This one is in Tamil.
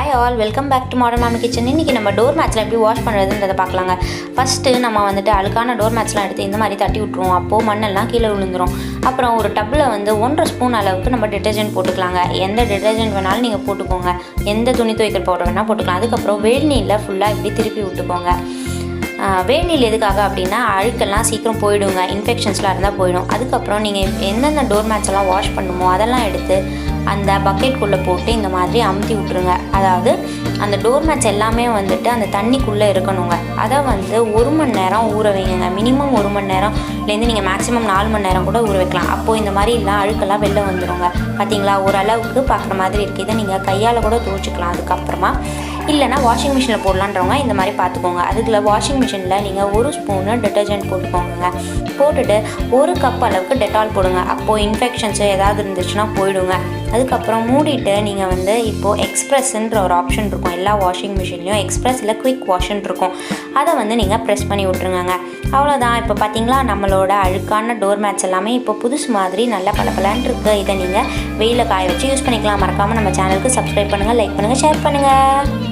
Hi all, welcome back to modern Mami kitchen. இன்றைக்கி நம்ம டோர் மேட்ச்லாம் எப்படி வாஷ் பண்ணுறதுன்றதை பார்க்கலாங்க. ஃபஸ்ட்டு நம்ம வந்துட்டு அழுக்கான டோர் மேட்ச்லாம் எடுத்து இந்த மாதிரி தட்டி விட்ருவோம். அப்போது மண்ணெல்லாம் கீழே விழுந்துடும். அப்புறம் ஒரு டப்பில் வந்து 1.5 ஸ்பூன் அளவுக்கு நம்ம டிட்டர்ஜென்ட் போட்டுக்கலாங்க. எந்த டிட்டர்ஜென்ட் வேணாலும் நீங்கள் போட்டுக்கோங்க. எந்த துணி துவைக்கிற பவுடர் வேணால் போட்டுக்கலாம். அதுக்கப்புறம் வெந்நீரில் ஃபுல்லாக இப்படி திருப்பி விட்டுக்கோங்க. வெந்நீர் எதுக்காக அப்படின்னா அழுக்கெல்லாம் சீக்கிரம் போயிடுங்க, இன்ஃபெக்ஷன்ஸ்லாம் இருந்தால் போயிடும். அதுக்கப்புறம் நீங்கள் எந்தெந்த டோர் மேட்ச் எல்லாம் வாஷ் பண்ணுமோ அதெல்லாம் எடுத்து அந்த பக்கெட்குள்ளே போட்டு இந்த மாதிரி அமுத்தி விட்ருங்க. அதாவது அந்த டோர் மேட்ச் எல்லாமே வந்துட்டு அந்த தண்ணிக்குள்ளே இருக்கணுங்க. அதை வந்து 1 மணி நேரம் ஊற வைங்க. மினிமம் 1 மணி நேரம்லேருந்து நீங்கள் மேக்ஸிமம் 4 மணி நேரம் கூட ஊற வைக்கலாம். அப்போது இந்த மாதிரி எல்லாம் அழுக்கெல்லாம் வெளில வந்துடுங்க. பார்த்தீங்களா, ஓரளவுக்கு பார்க்குற மாதிரி இருக்குது. இதை நீங்கள் கையால் கூட துவைச்சிக்கலாம். அதுக்கப்புறமா இல்லைனா வாஷிங் மிஷினில் போடலான்றவங்க இந்த மாதிரி பார்த்துக்கோங்க. அதுக்குள்ள வாஷிங் மிஷினில் நீங்கள் 1 ஸ்பூனு டிட்டர்ஜென்ட் போட்டுக்கோங்க. போட்டுட்டு 1 கப் அளவுக்கு டெட்டால் போடுங்க. அப்போது இன்ஃபெக்ஷன்ஸு ஏதாவது இருந்துச்சுன்னா போயிடுங்க. அதுக்கப்புறம் மூடிட்டு நீங்கள் வந்து இப்போது எக்ஸ்ப்ரெஸ்ன்ற ஒரு ஆப்ஷன் இருக்கும் எல்லா வாஷிங் மிஷின்லேயும். எக்ஸ்ப்ரெஸில் குயிக் வாஷ்ன்னு இருக்கும். அதை வந்து நீங்கள் ப்ரெஸ் பண்ணி விட்ருங்க. அவ்வளோதான். இப்போ பார்த்தீங்களா, நம்மளோட அழுக்கான டோர் மேட்ச் எல்லாமே இப்போ புதுசு மாதிரி நல்லா பளபளன்னு இருக்குது. இதை நீங்கள் வெயிலில் காய வச்சு யூஸ் பண்ணிக்கலாம். மறக்காமல் நம்ம சேனலுக்கு சப்ஸ்கிரைப் பண்ணுங்கள், லைக் பண்ணுங்கள், ஷேர் பண்ணுங்கள்.